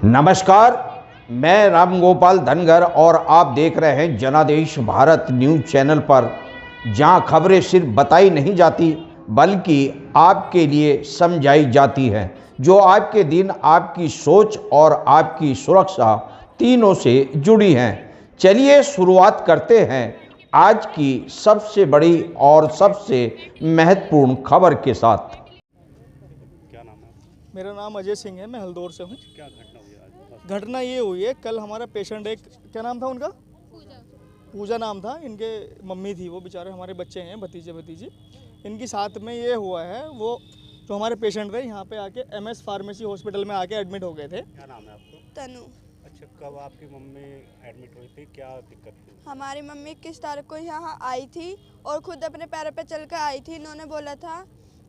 नमस्कार, मैं रामगोपाल धनगर और आप देख रहे हैं जनादेश भारत न्यूज़ चैनल पर, जहां खबरें सिर्फ बताई नहीं जाती बल्कि आपके लिए समझाई जाती हैं, जो आपके दिन, आपकी सोच और आपकी सुरक्षा तीनों से जुड़ी हैं। चलिए शुरुआत करते हैं आज की सबसे बड़ी और सबसे महत्वपूर्ण खबर के साथ। क्या नाम है? मेरा नाम अजय सिंह है, मैं हल्दौर से हूँ। क्या घटना हुई आज? घटना ये हुई है, कल हमारा पेशेंट एक, क्या नाम था उनका? पूजा नाम था। इनके मम्मी थी, वो बेचारे हमारे बच्चे हैं, भतीजी। इनकी साथ में ये हुआ है, वो जो हमारे पेशेंट थे यहाँ पे आके MS फार्मेसी हॉस्पिटल में आके एडमिट हो गए थे। क्या नाम है आपको? तनु। अच्छा, कब आपकी मम्मी एडमिट हुई थी, क्या दिक्कत थी? हमारी मम्मी 21 तारीख को यहाँ आई थी और खुद अपने पैरों पे चल कर आई थी। इन्होंने बोला था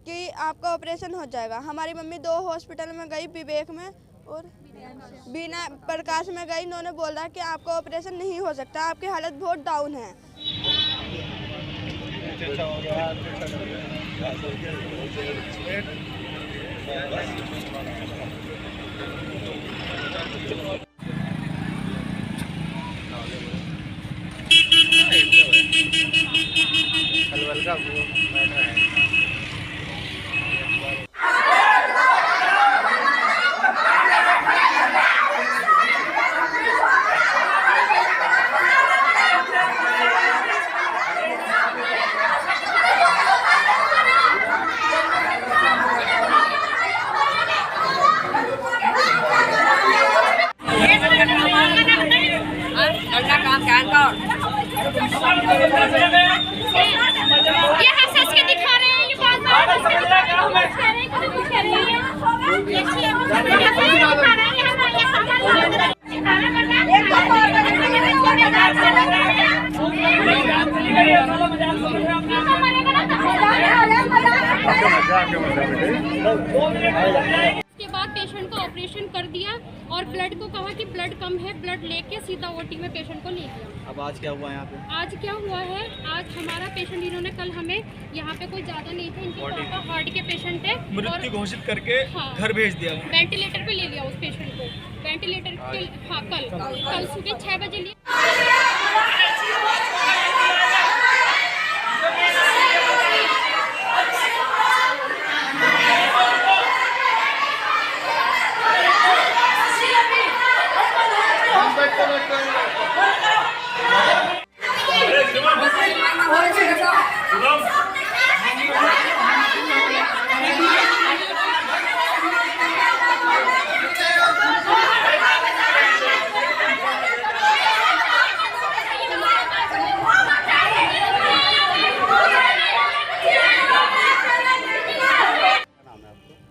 कि आपका ऑपरेशन हो जाएगा। हमारी मम्मी 2 हॉस्पिटल में गई, विवेक में और बीना प्रकाश में गई। इन्होंने बोला कि आपका ऑपरेशन नहीं हो सकता, आपकी हालत बहुत डाउन है। ये हंस के दिखा रहे हैं, ये बार-बार हंस के दिखा रहे हैं, उसके बाद पेशेंट का ऑपरेशन कर दिया और ब्लड को कहा कि ब्लड कम है, ब्लड लेके सीधा OT में पेशेंट को ले गया। अब आज क्या हुआ यहाँ पे? आज क्या हुआ है, आज हमारा पेशेंट, इन्होंने कल हमें यहाँ पे कोई ज़्यादा नहीं थे, इनके पापा हार्ट के पेशेंट है, मृत्यु घोषित करके हाँ, घर भेज दिया। वेंटिलेटर पे ले लिया उस पेशेंट को। वेंटिलेटर पे हाँ, कल सुबह 6 बजे लिए।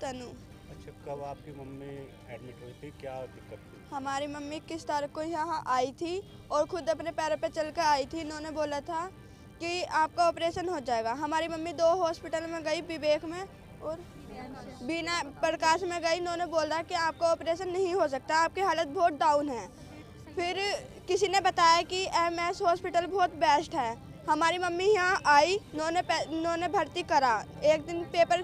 तनु। अच्छा, कब आपकी मम्मी एडमिट हुई थी, क्या दिक्कत थी? हमारी मम्मी 21 तारीख को यहाँ आई थी और खुद अपने पैरों पे चल कर आई थी। इन्होंने बोला था कि आपका ऑपरेशन हो जाएगा। हमारी मम्मी 2 हॉस्पिटल में गई, विवेक में और बीना प्रकाश में गई। इन्होंने बोला कि आपका ऑपरेशन नहीं हो सकता, आपकी हालत बहुत डाउन है। फिर किसी ने बताया कि MS हॉस्पिटल बहुत बेस्ट है। हमारी मम्मी यहाँ आई, इन्होंने भर्ती करा। एक दिन पेपर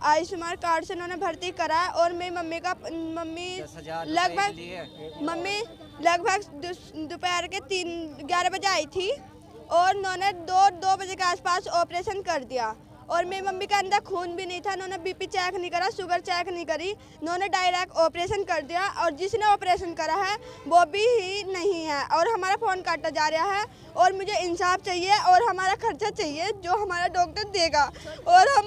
आयुष्मान कार्ड से इन्होंने भर्ती करा और मेरी मम्मी लगभग दोपहर के 11 बजे आई थी और इन्होंने 2 बजे के आसपास ऑपरेशन कर दिया। और मेरी मम्मी का अंदर खून भी नहीं था, इन्होंने BP चेक नहीं करा, शुगर चेक नहीं करी, इन्होंने डायरेक्ट ऑपरेशन कर दिया। और जिसने ऑपरेशन करा है वो भी ही नहीं है और हमारा फ़ोन काटा जा रहा है और मुझे इंसाफ चाहिए और हमारा खर्चा चाहिए जो हमारा डॉक्टर देगा। और हम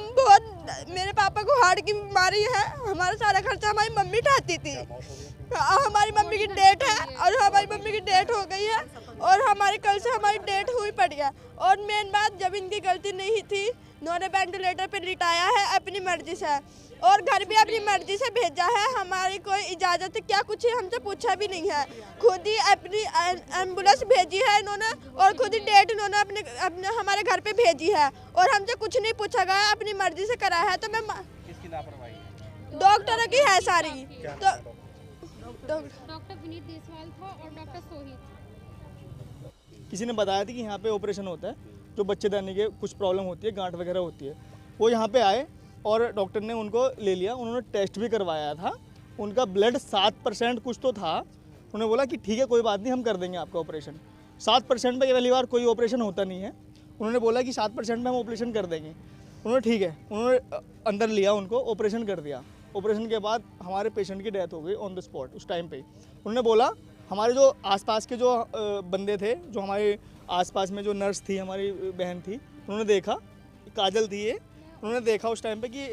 मेरे पापा को हार्ट की बीमारी है, हमारा सारा खर्चा हमारी मम्मी उठाती थी। हमारी मम्मी की डेट है और हमारी मम्मी की डेट हो गई है और हमारी कल से हमारी डेट हुई पड़ी है। और मेन बात, जब इनकी गलती नहीं थी, इन्होंने वेंटिलेटर पे लिटाया है अपनी मर्जी से और घर भी अपनी मर्जी से भेजा है। हमारी कोई इजाज़त क्या कुछ हमसे पूछा भी नहीं है। खुद ही अपनी एम्बुलेंस भेजी है इन्होंने और खुद ही डेट इन्होंने अपने हमारे घर पे भेजी है और हमसे कुछ नहीं पूछा गया, अपनी मर्जी से करा है। तो मैं किसकी लापरवाही है? डॉक्टरों की है सारी। तो डॉक्टर विनीत देसवाल था और डॉक्टर सोहित। किसी ने बताया था कि यहाँ पे ऑपरेशन होता है, जो बच्चेदानी के कुछ प्रॉब्लम होती है, गांठ वगैरह होती है। वो यहाँ पे आए और डॉक्टर ने उनको ले लिया, उन्होंने टेस्ट भी करवाया था उनका ब्लड 7% कुछ तो था। उन्होंने बोला कि ठीक है कोई बात नहीं, हम कर देंगे आपका ऑपरेशन। 7% पे पहली बार कोई ऑपरेशन होता नहीं है। उन्होंने बोला कि 7% में हम ऑपरेशन कर देंगे। उन्होंने ठीक है, उन्होंने अंदर लिया, उनको ऑपरेशन कर दिया। ऑपरेशन के बाद हमारे पेशेंट की डेथ हो गई ऑन द स्पॉट उस टाइम पे। उन्होंने बोला हमारे जो आसपास के जो बंदे थे, जो हमारे आसपास में जो नर्स थी, हमारी बहन थी, उन्होंने देखा, काजल थी ये, उन्होंने देखा उस टाइम पे कि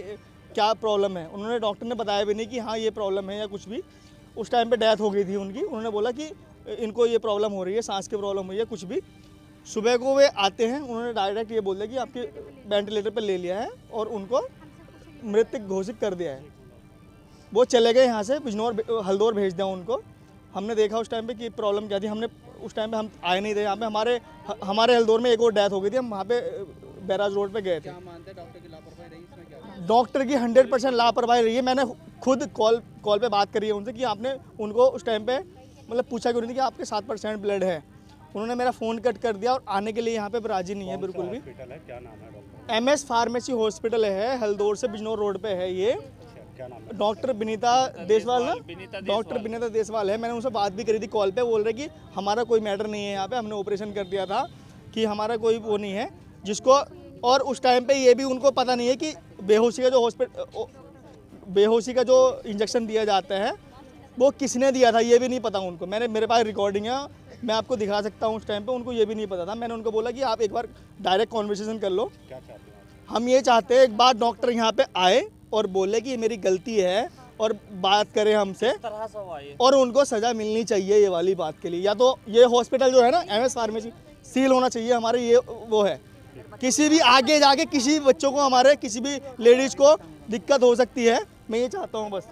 क्या प्रॉब्लम है। उन्होंने डॉक्टर ने बताया भी नहीं कि हाँ ये प्रॉब्लम है या कुछ भी। उस टाइम पे डेथ हो गई थी उनकी। उन्होंने बोला कि इनको ये प्रॉब्लम हो रही है, सांस की प्रॉब्लम हुई है, कुछ भी। सुबह को वे आते हैं, उन्होंने डायरेक्ट ये बोल दिया कि आपके वेंटिलेटर पे ले लिया है और उनको मृतक घोषित कर दिया है। वो चले गए यहाँ से, बिजनौर हल्दौर भेज दिया उनको। हमने देखा उस टाइम पे कि प्रॉब्लम क्या थी। हमने उस टाइम पे हम आए नहीं थे यहाँ पे। हमारे हल्दौर में एक और डेथ हो गई थी, हम वहाँ पे बैराज रोड पे गए थे। डॉक्टर की 100% लापरवाही रही है। मैंने खुद कॉल पे बात करी है उनसे कि आपने उनको उस टाइम पे मतलब पूछा क्यों नहीं कि आपके 7% ब्लड है। उन्होंने मेरा फ़ोन कट कर दिया और आने के लिए यहाँ पे राजी नहीं है बिल्कुल भी। हॉस्पिटल है, क्या नाम है डॉक्टर? MS फार्मेसी हॉस्पिटल है, हल्दौर से बिजनौर रोड पे है ये। क्या नाम है? डॉक्टर विनीता देसवाल ना, डॉक्टर विनीता देसवाल है। मैंने उनसे बात भी करी थी कॉल पे। बोल रहे कि हमारा कोई मैटर नहीं है यहाँ पे, हमने ऑपरेशन कर दिया था, कि हमारा कोई वो नहीं है जिसको। और उस टाइम पे ये भी उनको पता नहीं है कि बेहोशी का जो इंजेक्शन दिया जाता है वो किसने दिया था, ये भी नहीं पता उनको। मेरे पास रिकॉर्डिंग है, मैं आपको दिखा सकता हूँ। उस टाइम पे उनको ये भी नहीं पता था। मैंने उनको बोला कि आप एक बार डायरेक्ट कॉन्वर्सेशन कर लो। क्या चाहते हैं आप? हम ये चाहते हैं एक बार डॉक्टर यहाँ पे आए और बोले कि ये मेरी गलती है और बात करें हमसे, और उनको सज़ा मिलनी चाहिए ये वाली बात के लिए। या तो ये हॉस्पिटल जो है ना MS फार्मेसी सील होना चाहिए हमारे, ये वो है। किसी भी आगे जाके किसी बच्चों को, हमारे किसी भी लेडीज़ को दिक्कत हो सकती है। मैं ये चाहता हूँ बस।